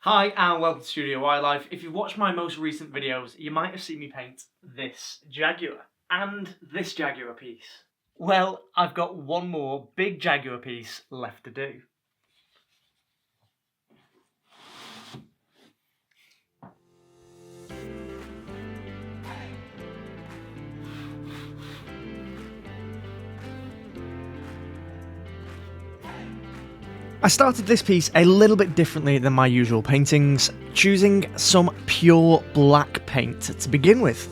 Hi and welcome to Studio Wildlife. If you've watched my most recent videos, you might have seen me paint this Jaguar and this Jaguar piece. Well, I've got one more big Jaguar piece left to do. I started this piece a little bit differently than my usual paintings, choosing some pure black paint to begin with.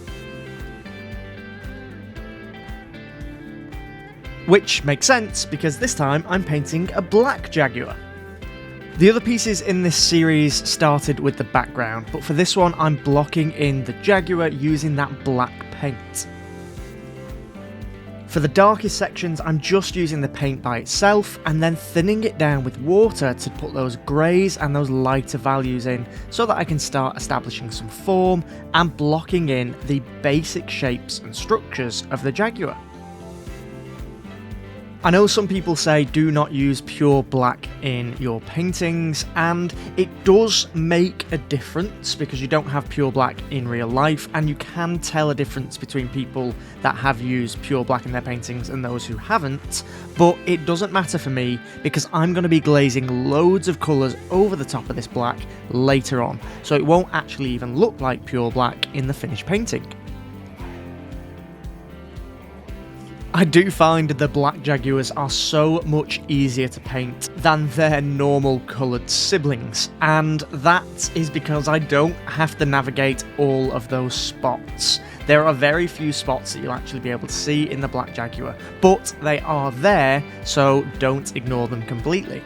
Which makes sense because this time I'm painting a black Jaguar. The other pieces in this series started with the background, but for this one I'm blocking in the Jaguar using that black paint. For the darkest sections, I'm just using the paint by itself and then thinning it down with water to put those greys and those lighter values in so that I can start establishing some form and blocking in the basic shapes and structures of the Jaguar. I know some people say do not use pure black in your paintings, and it does make a difference because you don't have pure black in real life, and you can tell a difference between people that have used pure black in their paintings and those who haven't, but it doesn't matter for me because I'm going to be glazing loads of colours over the top of this black later on, so it won't actually even look like pure black in the finished painting. I do find the black Jaguars are so much easier to paint than their normal coloured siblings, and that is because I don't have to navigate all of those spots. There are very few spots that you'll actually be able to see in the black Jaguar, but they are there, so don't ignore them completely.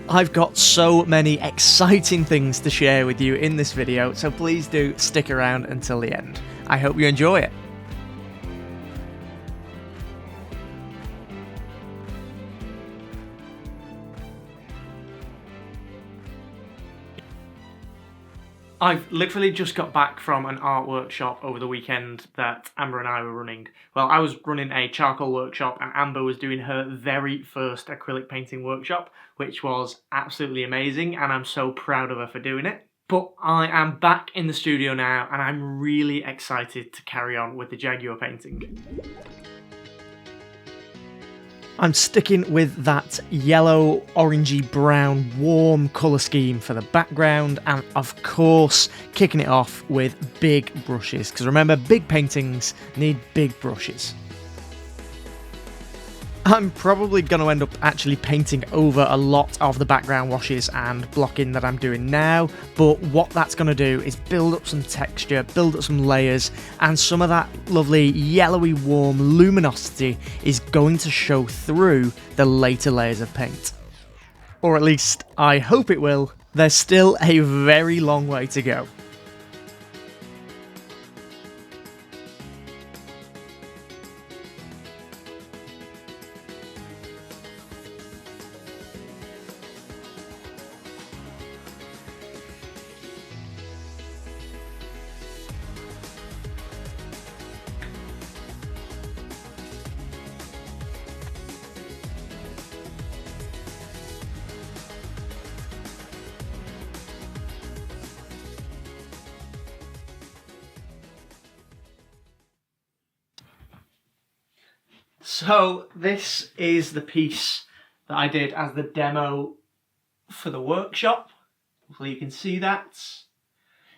I've got so many exciting things to share with you in this video, so please do stick around until the end. I hope you enjoy it. I've literally just got back from an art workshop over the weekend that Amber and I were running. Well, I was running a charcoal workshop and Amber was doing her very first acrylic painting workshop, which was absolutely amazing, and I'm so proud of her for doing it. But I am back in the studio now and I'm really excited to carry on with the Jaguar painting. I'm sticking with that yellow, orangey, brown, warm colour scheme for the background, and of course kicking it off with big brushes, because remember, big paintings need big brushes. I'm probably going to end up actually painting over a lot of the background washes and blocking that I'm doing now, but what that's going to do is build up some texture, build up some layers, and some of that lovely yellowy warm luminosity is going to show through the later layers of paint. Or at least I hope it will. There's still a very long way to go. So this is the piece that I did as the demo for the workshop. Hopefully you can see that.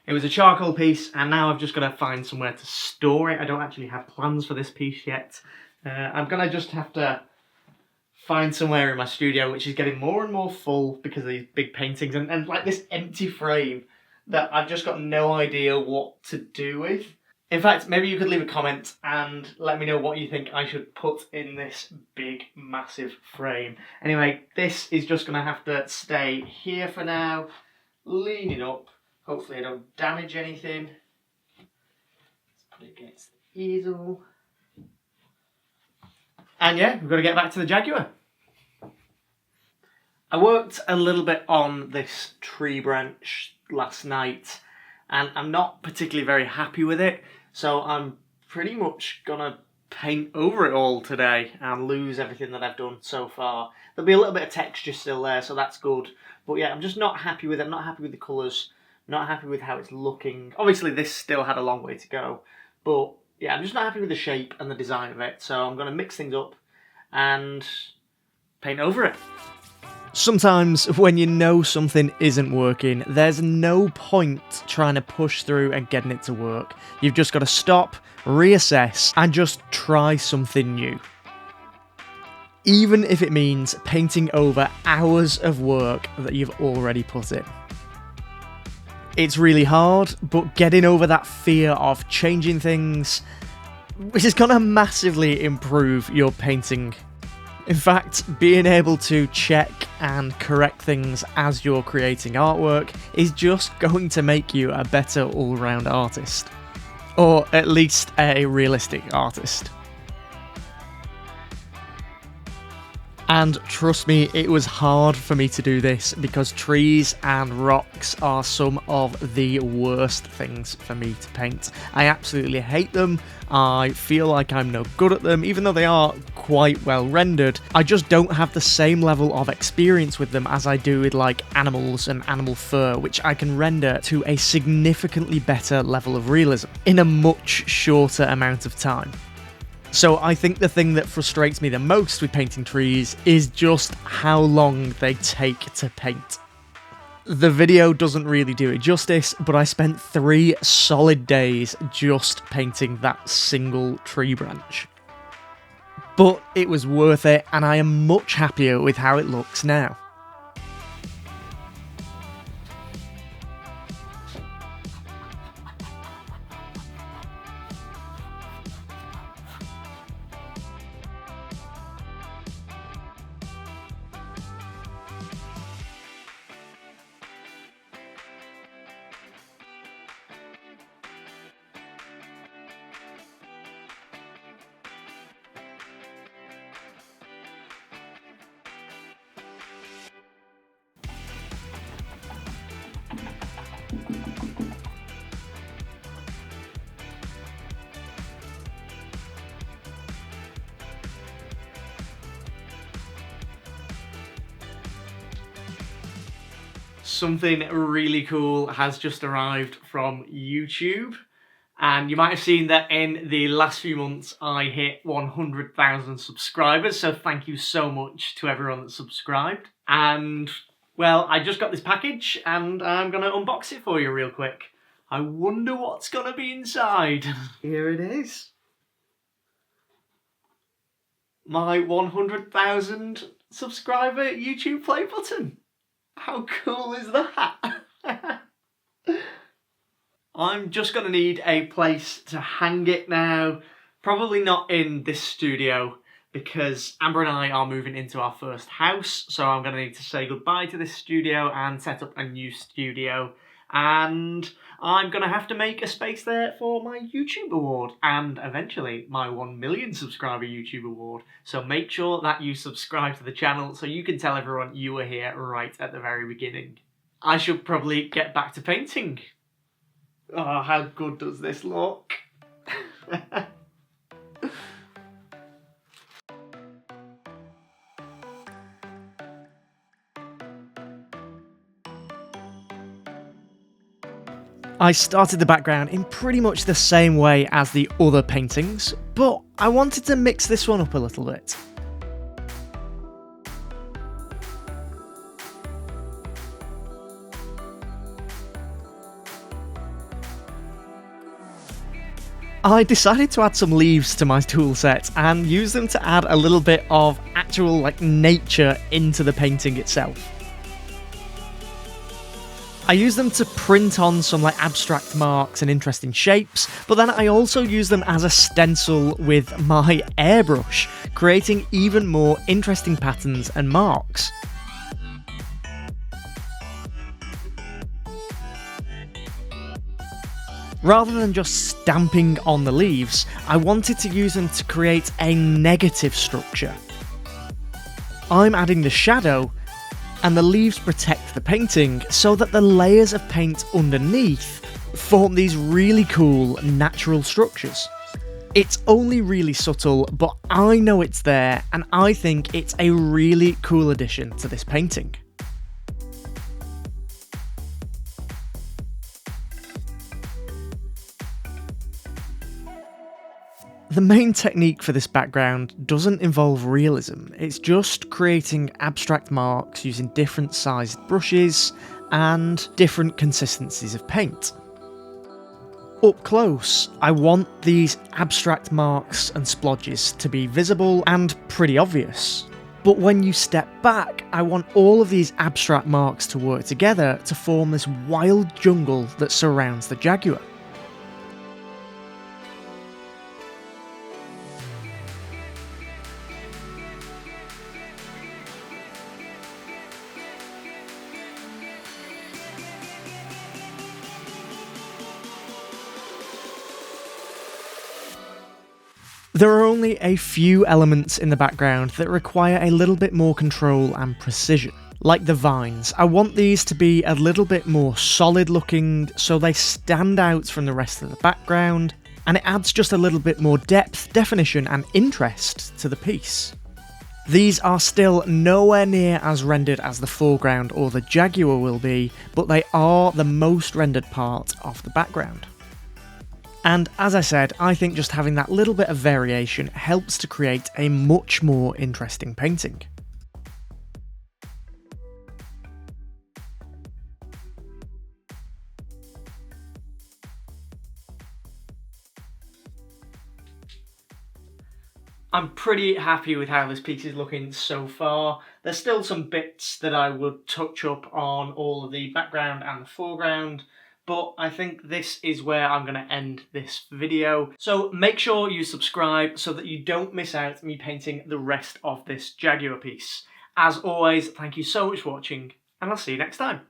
It was a charcoal piece and now I've just got to find somewhere to store it. I don't actually have plans for this piece yet. I'm going to just have to find somewhere in my studio, which is getting more and more full because of these big paintings and like this empty frame that I've just got no idea what to do with. In fact, maybe you could leave a comment and let me know what you think I should put in this big, massive frame. Anyway, this is just going to have to stay here for now, leaning up. Hopefully I don't damage anything. Let's put it against the easel. And yeah, we've got to get back to the Jaguar. I worked a little bit on this tree branch last night and I'm not particularly very happy with it. So I'm pretty much gonna paint over it all today and lose everything that I've done so far. There'll be a little bit of texture still there, so that's good. But yeah, I'm just not happy with it. I'm not happy with the colours. Not happy with how it's looking. Obviously, this still had a long way to go. But yeah, I'm just not happy with the shape and the design of it. So I'm going to mix things up and paint over it. Sometimes when you know something isn't working, there's no point trying to push through and getting it to work. You've just got to stop, reassess, and just try something new. Even if it means painting over hours of work that you've already put in. It's really hard, but getting over that fear of changing things, which is going to massively improve your painting. In fact, being able to check and correct things as you're creating artwork is just going to make you a better all-round artist. Or at least a realistic artist. And trust me, it was hard for me to do this because trees and rocks are some of the worst things for me to paint. I absolutely hate them. I feel like I'm no good at them, even though they are quite well rendered. I just don't have the same level of experience with them as I do with like animals and animal fur, which I can render to a significantly better level of realism in a much shorter amount of time. So I think the thing that frustrates me the most with painting trees is just how long they take to paint. The video doesn't really do it justice, but I spent 3 solid days just painting that single tree branch. But it was worth it, and I am much happier with how it looks now. Something really cool has just arrived from YouTube, and you might have seen that in the last few months I hit 100,000 subscribers, so thank you so much to everyone that subscribed. And well, I just got this package and I'm gonna unbox it for you real quick. I wonder what's gonna be inside. Here it is. My 100,000 subscriber YouTube play button. How cool is that? I'm just going to need a place to hang it now. Probably not in this studio because Amber and I are moving into our first house. So I'm going to need to say goodbye to this studio and set up a new studio. And I'm going to have to make a space there for my YouTube award and eventually my 1 million subscriber YouTube award. So make sure that you subscribe to the channel so you can tell everyone you were here right at the very beginning. I should probably get back to painting. Oh, how good does this look? I started the background in pretty much the same way as the other paintings, but I wanted to mix this one up a little bit. I decided to add some leaves to my tool set and use them to add a little bit of actual nature into the painting itself. I use them to print on some abstract marks and interesting shapes, but then I also use them as a stencil with my airbrush, creating even more interesting patterns and marks. Rather than just stamping on the leaves, I wanted to use them to create a negative structure. I'm adding the shadow, and the leaves protect the painting so that the layers of paint underneath form these really cool natural structures. It's only really subtle, but I know it's there, and I think it's a really cool addition to this painting. The main technique for this background doesn't involve realism, it's just creating abstract marks using different sized brushes and different consistencies of paint. Up close, I want these abstract marks and splodges to be visible and pretty obvious. But when you step back, I want all of these abstract marks to work together to form this wild jungle that surrounds the Jaguar. There are only a few elements in the background that require a little bit more control and precision. Like the vines, I want these to be a little bit more solid looking so they stand out from the rest of the background, and it adds just a little bit more depth, definition and interest to the piece. These are still nowhere near as rendered as the foreground or the Jaguar will be, but they are the most rendered part of the background. And as I said, I think just having that little bit of variation helps to create a much more interesting painting. I'm pretty happy with how this piece is looking so far. There's still some bits that I would touch up on all of the background and the foreground, but I think this is where I'm going to end this video. So make sure you subscribe so that you don't miss out me painting the rest of this Jaguar piece. As always, thank you so much for watching, and I'll see you next time.